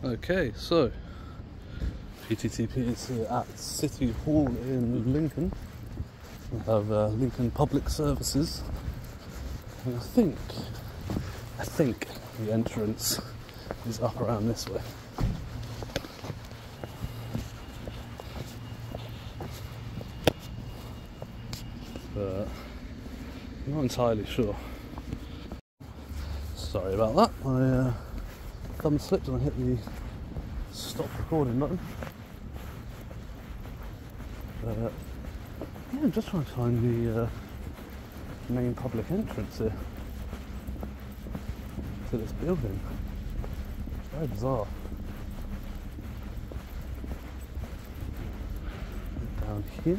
Okay, so PTTP is here at City Hall in Lincoln. We have Lincoln Public Services, and I think the entrance is up around this way. But I'm not entirely sure. Sorry about that. My thumb slipped and I hit the stop recording button. Yeah, I'm just trying to find the main public entrance here to this building. It's very bizarre. Down here.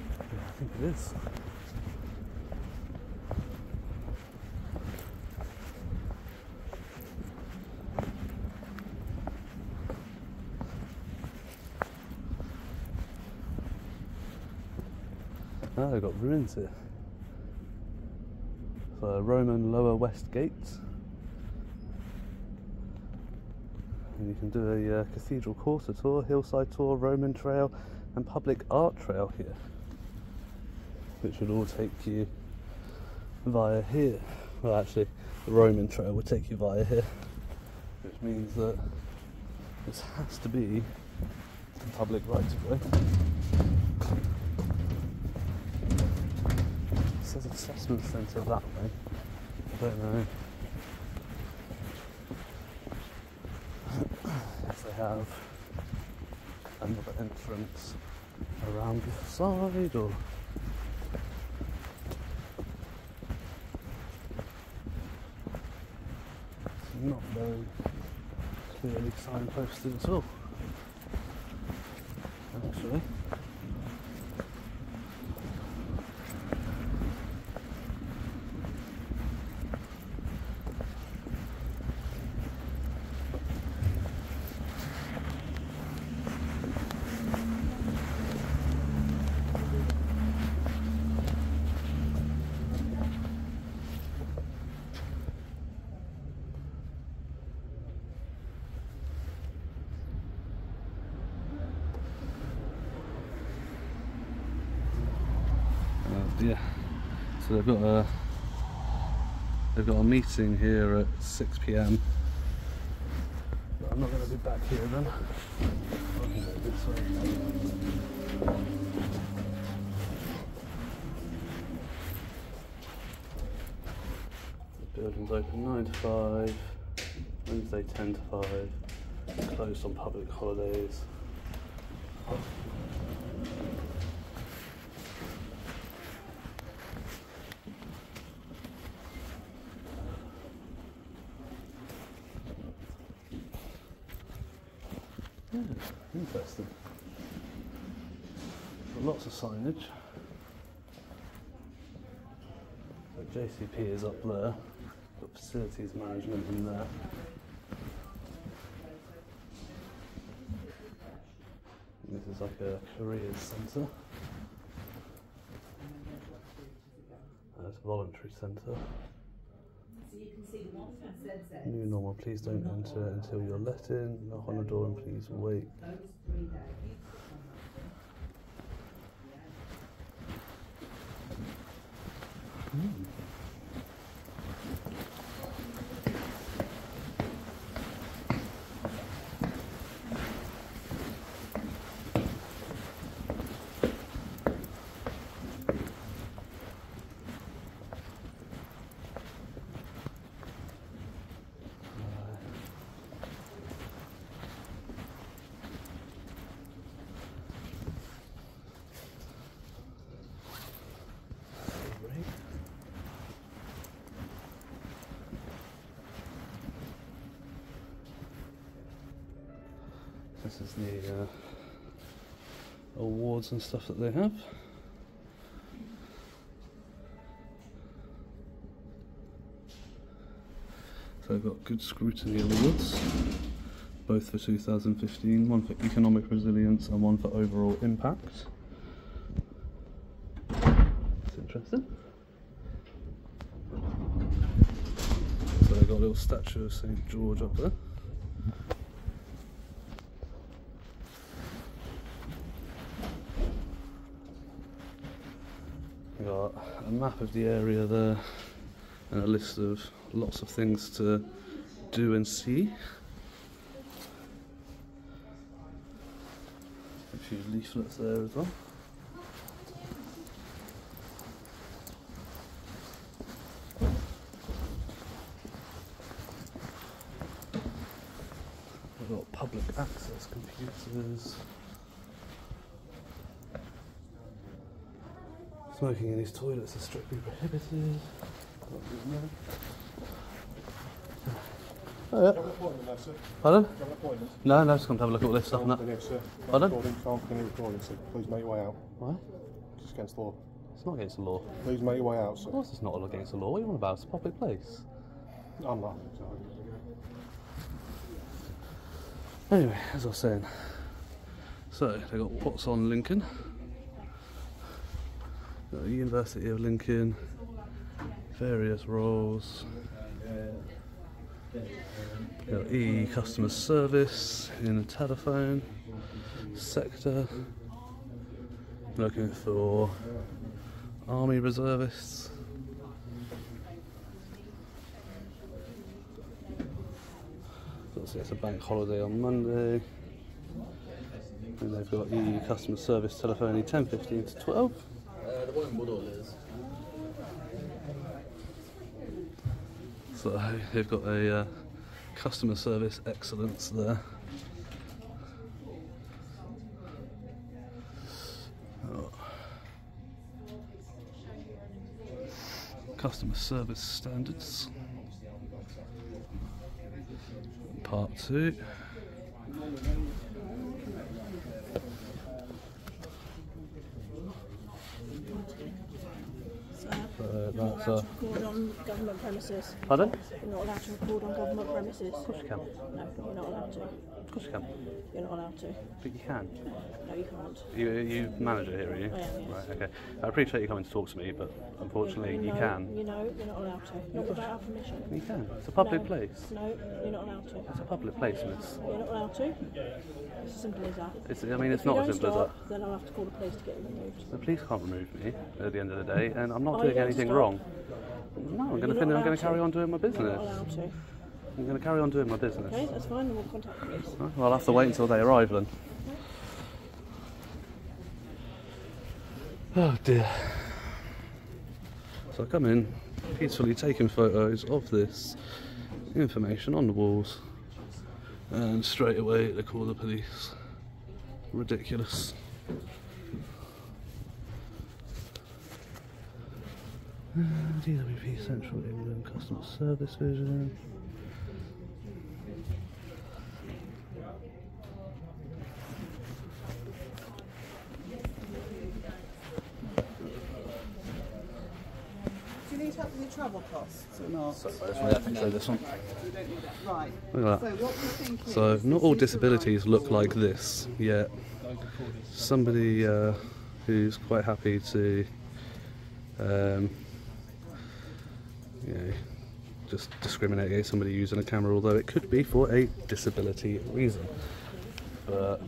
Yeah, I think it is. Now they've got ruins here. So Roman Lower West Gate. And you can do a Cathedral Quarter tour, Hillside tour, Roman Trail and Public Art Trail here. Which would all take you via here. Well, actually the Roman Trail would take you via here. Which means that this has to be the public right of way. It says assessment centre that way. I don't know if they have another entrance around the side or. It's not very clearly signposted at all, actually. Yeah, so they've got a meeting here at 6 PM. But I'm not going to be back here then. I can go this way. The building's open 9 to 5, Wednesday 10 to 5, closed on public holidays. Yeah, interesting. Got lots of signage. So JCP is up there. Got facilities management in there. This is like a careers centre. It's a voluntary centre. New normal, please don't enter until you're let in. Knock on the door and please wait. This is the awards and stuff that they have. So I've got Good Scrutiny Awards, both for 2015, one for Economic Resilience and one for Overall Impact. That's interesting. got a little statue of St. George up there. We've got a map of the area there and a list of lots of things to do and see. A few leaflets there as well. We've got public access computers. Smoking in these toilets is strictly prohibited. Oh, yeah. Pardon? No, no, just come to have a look at all this stuff and that. Pardon? Please make your way out. Why? It's against the law. It's not against the law. Please make your way out, sir. Of course it's not against the law. What are you on about? It's a public place. I'm not. Anyway, as I was saying, so they got what's on Lincoln. Got the University of Lincoln, various roles. Got customer service in the telephone sector. Looking for army reservists. So it's a bank holiday on Monday. And they've got customer service telephone 10:15 to 12. So they've got a customer service excellence there. Oh. Customer service standards. Part 2. You're not allowed to record on government premises. Pardon? You're not allowed to record on government premises. Of course you can. No, you're not allowed to. Of course you can. You're not allowed to. But you can. No, you can't. You manager here, are you? I am, yes. Right, okay. I appreciate you coming to talk to me, but unfortunately you can. You know, you're not allowed to. Not without our permission. You can. It's a public No. place. No, you're not allowed to. It's a public place, miss. You're not allowed to. It's as simple as that. I mean, it's not as simple as that. Then I'll have to call the police to get you removed. The police can't remove me at the end of the day, and I'm not Are doing you anything stop? wrong. No, I'm going to carry on doing my You're business. not allowed to. I'm going to carry on doing my business. Okay, that's fine. Then we'll contact the police. Well, I'll have to wait until they arrive then. Oh dear. So I come in, peacefully taking photos of this information on the walls, and straight away they call the police. Ridiculous. DWP Central England Customer Service Vision. Do you need help with your travel costs or not? Sorry, I have to show this one. You don't need that. Right. Look at that. So what we're thinking So is not this all is the disabilities look like this, yet somebody who's quite happy to you know, just discriminate against somebody using a camera, although it could be for a disability reason. But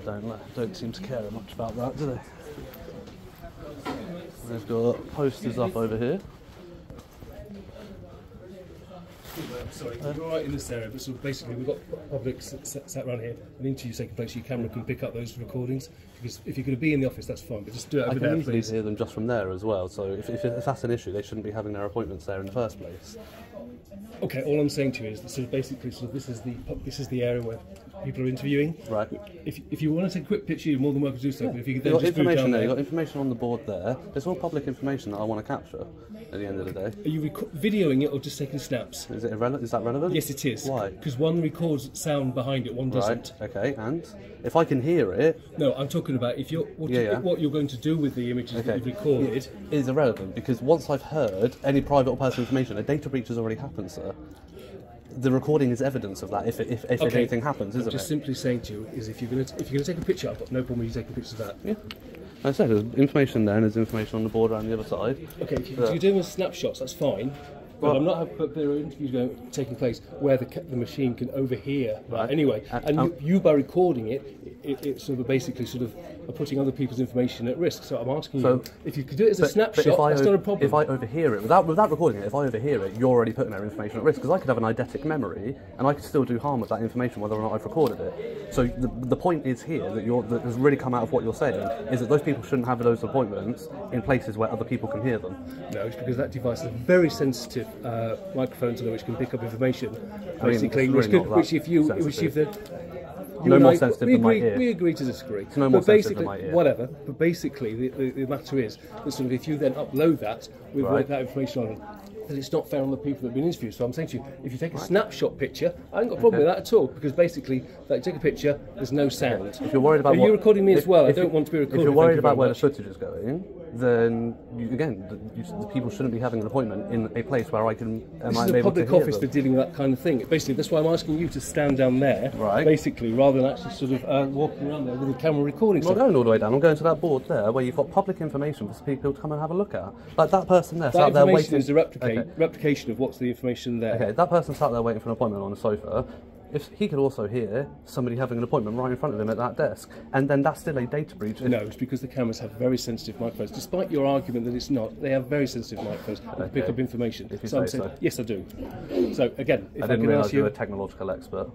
they don't seem to care much about that, do they? They've got posters up over here. Sorry, you're right in this area, but so basically we've got public sat around here, an interview's taking place, your camera can pick up those recordings, because if you're going to be in the office, that's fine, but just do it I over can there, easily please. hear them just from there as well, so if that's an issue, they shouldn't be having their appointments there in the first place. Okay, all I'm saying to you is that sort of basically this is the area where people are interviewing. Right. If you want to take a quick picture, you're more than welcome to do so, but if you could You've then got just move information down there, there. you've got information on the board there. It's all public information that I want to capture at the end of the day. Are you videoing it or just taking snaps? Is that relevant? Yes, it is. Why? Because one records sound behind it, one doesn't. Right, okay, and if I can hear it, No, I'm talking about if you're what you're going to do with the images that you've recorded. is irrelevant, because once I've heard any private or personal information, a data breach has already happened, sir. The recording is evidence of that if anything happens, isn't Just it? simply saying to you is if you're going to take a picture, I've got no problem with you taking pictures of that. Yeah. Like I said, there's information there and there's information on the board around the other side. Okay, if you're doing snapshots, that's fine. But I'm not. But there are interviews taking place where the machine can overhear that anyway, and you by recording it sort of basically sort of are putting other people's information at risk. So I'm asking you if you could do it as a snapshot. That's not a problem. If I overhear it without recording it, if I overhear it, you're already putting their information at risk, because I could have an eidetic memory and I could still do harm with that information whether or not I've recorded it. So the point is here that has really come out of what you're saying is that those people shouldn't have those appointments in places where other people can hear them. No, it's because that device is a very sensitive microphone, which can pick up information, basically, which if you no more sensitive than my ear. We agree to disagree. It's no more sensitive than my ear. Whatever. But basically, the matter is that sort of if you then upload that with that information on it, then it's not fair on the people that have been interviewed. So I'm saying to you, if you take a snapshot picture, I haven't got a problem with that at all, because basically, like, take a picture, there's no sound. If you're worried about you're recording me as well, I don't want to be recorded. If you're worried about where the footage is going, then the people shouldn't be having an appointment in a place where I can. This is a public office for dealing with that kind of thing. Basically, that's why I'm asking you to stand down there, basically, rather than actually sort of walking around there with a camera recording. I'm not going all the way down. I'm going to that board there where you've got public information for people to come and have a look at. Like that person there, that sat there information waiting. Is a replication of what's the information there. Okay, that person sat there waiting for an appointment on the sofa. If he could also hear somebody having an appointment right in front of him at that desk, and then that's still a data breach. No, it's because the cameras have very sensitive microphones. Despite your argument that it's not, they have very sensitive microphones that pick up information. If you so I'm say saying, so. yes, I do. So again, if I I didn't can realise ask you you, were a technological expert.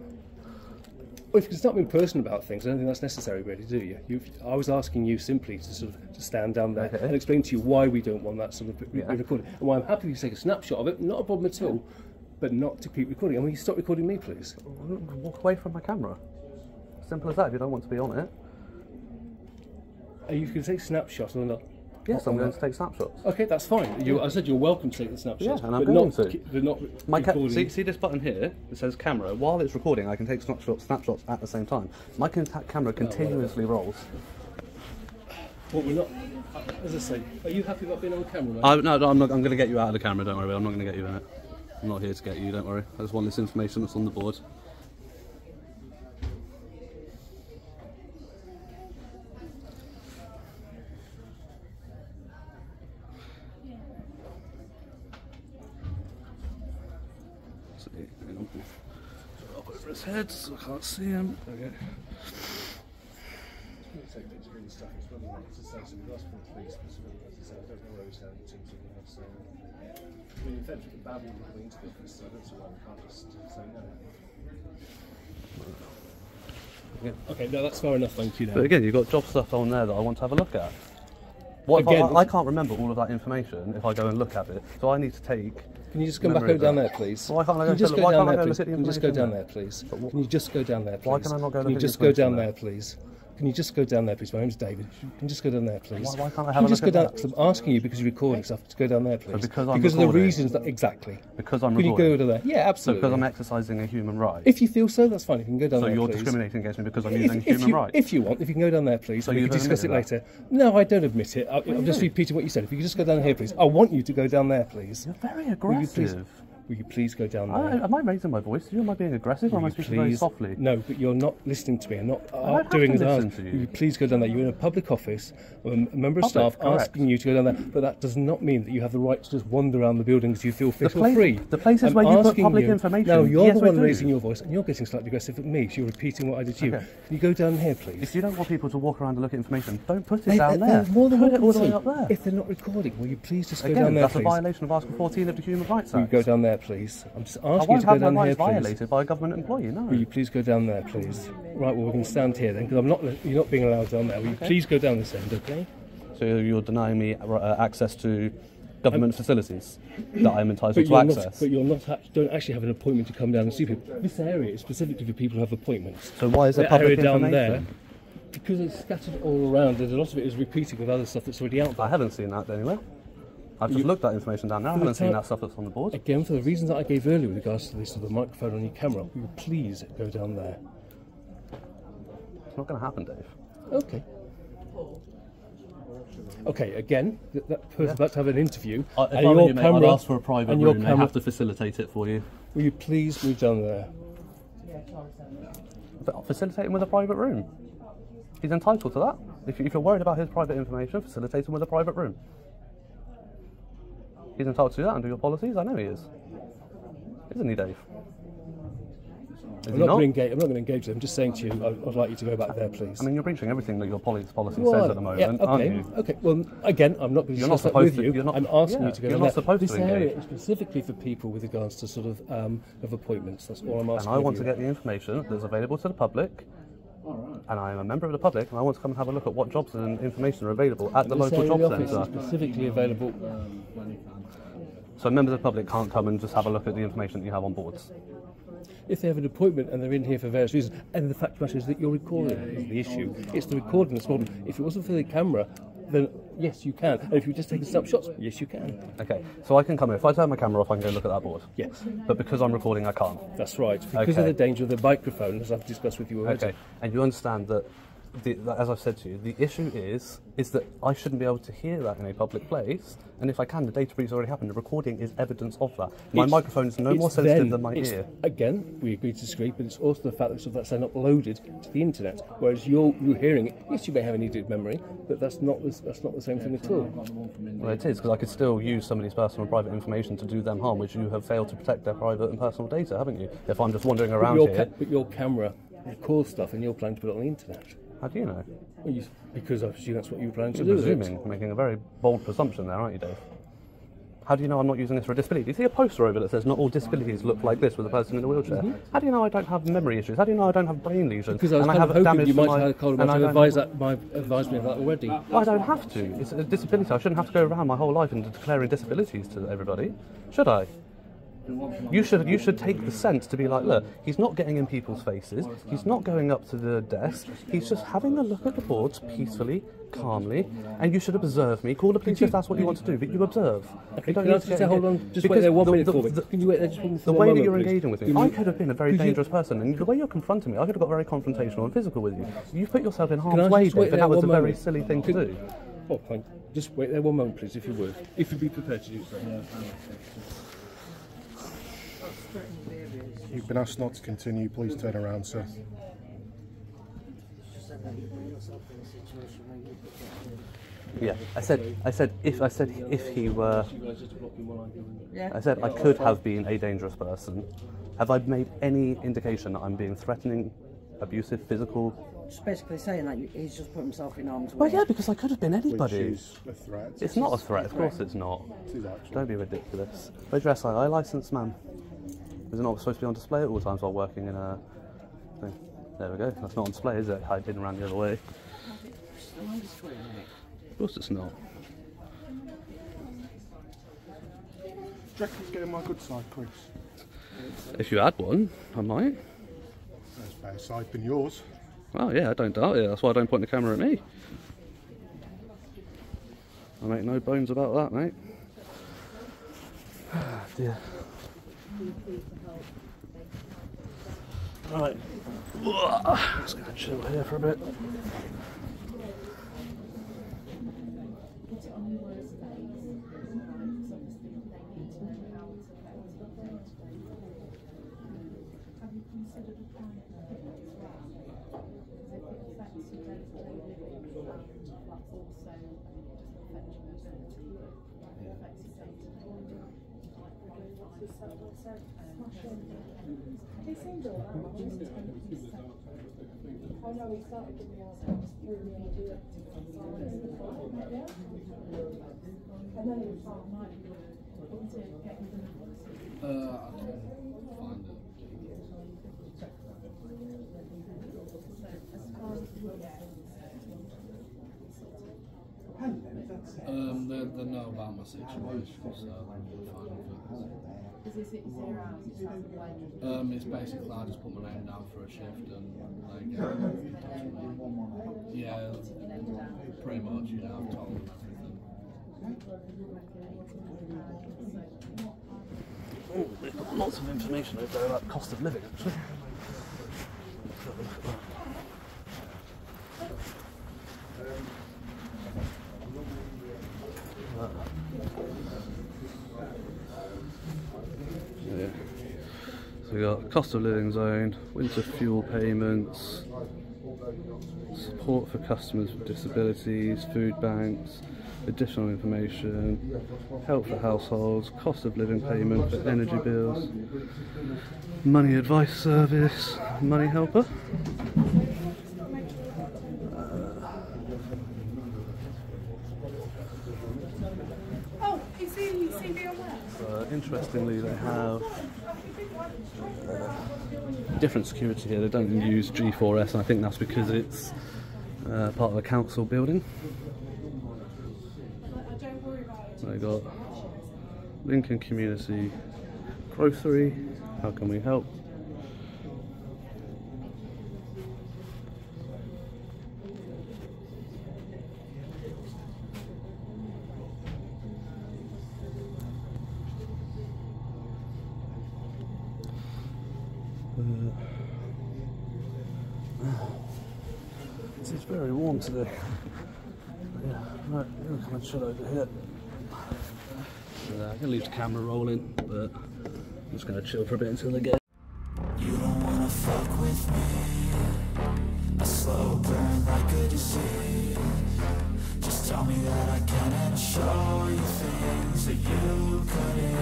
well, if you can start being personal about things, I don't think that's necessary, really, do you? I was asking you simply to sort of to stand down there and explain to you why we don't want that sort of recording, and why I'm happy to take a snapshot of it. Not a problem at all. But not to keep recording. I mean, you stop recording me, please. Walk away from my camera. Simple as that. If you don't want to be on it. Are you going to take snapshots or not? Yes, I'm going to take snapshots. Okay, that's fine. I said you're welcome to take the snapshots. Yeah, and I'm going to. But not recording. See this button here? It says camera. While it's recording, I can take snapshots at the same time. My camera continuously rolls. Well, we're not. As I say, are you happy about being on camera? No, I'm not. I'm going to get you out of the camera. Don't worry. I'm not going to get you in it. I'm not here to get you, don't worry. I just want this information that's on the board. See, up over his head so I can't see him. Okay. I mean, in fact, we can babble into this, so I don't see why we can't just say no. Yeah. Okay, no, that's far enough, thank you. Now. But again, you've got job stuff on there that I want to have a look at. What again, I can't remember all of that information if I go and look at it, so I need to take. Can you just come back over down there, please? Why can't I go down there, please? Can you just go down there, please? Can you just go down there, please? Why can I not go? Can you just go down there, please? Can you just go down there, please? My name's David. Can you just go down there, please? Why can't I have a look at that? Because I'm asking you because you're recording stuff to go down there, please. Because I'm because of the recording. reasons that exactly. Because I'm recording. recording. Can you go to there? Yeah, absolutely. So because I'm exercising a human right. If you feel so, that's fine. You can go down there, So you're please. discriminating against me because I'm using human right. If you want, if you can go down there, please. So we can discuss it later. No, I don't admit it. I'm just repeating what you said. If you could just go down here, please. I want you to go down there, please. You're very aggressive. Will you please go down there? Am I raising my voice? Am I being aggressive or am I speaking very softly? No, but you're not listening to me. I'm not doing as I ask. Will you please go down there? You're in a public office, a member of staff asking you to go down there, but that does not mean that you have the right to just wander around the building as you feel fit or free. The places where you put public information. No, you're the one raising your voice, and you're getting slightly aggressive at me, so you're repeating what I did to you. Can you go down here, please? If you don't want people to walk around and look at information, don't put it down there. More than put it all the way up there. If they're not recording, will you please just go down there, that's please? a violation of Article 14 of the Human Rights Act. Will you go down there, please? I'm just I asking you to go down here, please. violated by a government employee, no. Will you please go down there, please? Right, well, we can stand here then, because you're not being allowed down there. Will you please go down this end, okay? So you're denying me access to government facilities that I'm entitled to access? But don't actually have an appointment to come down and see people. This area is specifically for people who have appointments. So why is there public down information? there? Because it's scattered all around, and a lot of it is repeating with other stuff that's already out there. I haven't seen that anywhere. I've just looked at information down there. I haven't seen that stuff that's on the board. Again, for the reasons that I gave earlier with regards to this, to the microphone on your camera, will you please go down there? It's not going to happen, Dave. Okay. Okay, again, that person's about to have an interview. If I were you, mate, I'd ask for a private room. They have to facilitate it for you. Will you please move down there? Facilitate him with a private room. He's entitled to that. If you're worried about his private information, facilitate him with a private room. He's entitled to do that under your policies. I know he is. Isn't he, Dave? Is I'm he not not? going to engage with them. I'm just saying to you, I'd like you to go back there, please. I mean, you're breaching everything that your policy Well, says at the moment, yeah, okay, aren't you? Okay, well, again, I'm not going to You're not discuss that supposed with to- you. you're not- I'm asking yeah, you to go you're down not there. supposed This to engage. area is specifically for people with regards to sort of appointments. That's all I'm And asking I of want you. to get the information that's available to the public. And I am a member of the public, and I want to come and have a look at what jobs and information are available at the This local area job office is centre. specifically available. So members of the public can't come and just have a look at the information that you have on boards. If they have an appointment and they're in here for various reasons, and the fact of the matter is that you're recording is the issue. It's the recording that's the problem. If it wasn't for the camera, then yes, you can. And if you were just taking snapshots, yes, you can. Okay, so I can come in. If I turn my camera off, I can go look at that board. Yes, But because I'm recording, I can't. that's right. Because Okay. of the danger of the microphone, as I've discussed with you already. Okay, and you understand that, as I've said to you, the issue is that I shouldn't be able to hear that in a public place, and if I can, the data breach has already happened. The recording is evidence of that. My It's- microphone is no it's more sensitive then- than my it's- ear. Again, we agree to disagree, but it's also the fact that that's then uploaded to the internet. Whereas you're hearing it, yes, you may have an immediate memory, but that's not the same thing at all. Well, it is, because I could still use somebody's personal and private information to do them harm, which you have failed to protect their private and personal data, haven't you? If I'm just wandering around here. But your camera records stuff, and you're planning to put it on the internet. How do you know? Well, because obviously that's what you were planning to You're do. with it. presuming, making a very bold presumption there, aren't you, Dave? How do you know I'm not using this for a disability? Do you see a poster over that says not all disabilities look like this with a person in a wheelchair? How do you know I don't have memory issues? How do you know I don't have brain lesions? Because I was and kind have of hoping damage you to might my- have called and me I to don't advise me of that already. I don't have to. It's a disability. I shouldn't have to go around my whole life and declaring disabilities to everybody, should I? You should take the sense to be like, look, he's not getting in people's faces, he's not going up to the desk, he's just having a look at the boards peacefully, calmly, and you should observe me. Call the police if that's what you want to do, but you observe. Okay, You don't can I need to just get hold engaged. on? Just wait there 1 minute for me. Can you wait there just for The one way that moment, you're please? engaging with me, Can I you- could have been a very could you- dangerous person, and the way you're confronting me, I could have got very confrontational and physical with you. You've put yourself in Can harm's I way, just wait Dave, and there that was a 1 very moment? silly thing to do. Oh, fine. Just wait there 1 moment, please, if you would. If you'd be prepared to do so. You've been asked not to continue. Please turn around, sir. Yeah, I said if he were, Yeah. I said I could have been a dangerous person. Have I made any indication that I'm being threatening, abusive, physical? Just basically saying that he's just put himself in harm's way. Well, yeah, because I could have been Which anybody. is a threat. It's not a threat, of course it's not. It is actually. Don't be ridiculous. Where's your SII licence, ma'am? Is it not supposed to be on display at all times while working in a thing? There we go. That's not on display, is it? I didn't run the other way. Of course it's not. Jackie's getting my good side, Chris. If you had one, I might. There's a better side than yours. Well, yeah, I don't doubt it. That's why I don't point the camera at me. I make no bones about that, mate. Ah, dear. Right. Let's go and chill here for a bit. They know about my situation, so I'm fine with it. It's basically I just put my name down for a shift and they get in touch with me. Yeah, pretty much, yeah, I've told them everything. Oh, they've got lots of information over there about cost of living, actually. Let's have a look at that. Yeah. So we got cost of living zone, winter fuel payments, support for customers with disabilities, food banks, additional information, help for households, cost of living payment for energy bills, money advice service, money helper. Oh, is the CV on there? Interestingly, they have different security here. They don't use G4S, and I think that's because it's part of a council building. Don't worry about it. They got Lincoln Community Grocery. How can we help? It's very warm today. Yeah, right, we'll come and chill over here. I'm going to leave the camera rolling, but I'm just going to chill for a bit until they get. You don't wanna fuck with me. A slow burn like a disease. Just tell me that I can and I'll show you things that you couldn't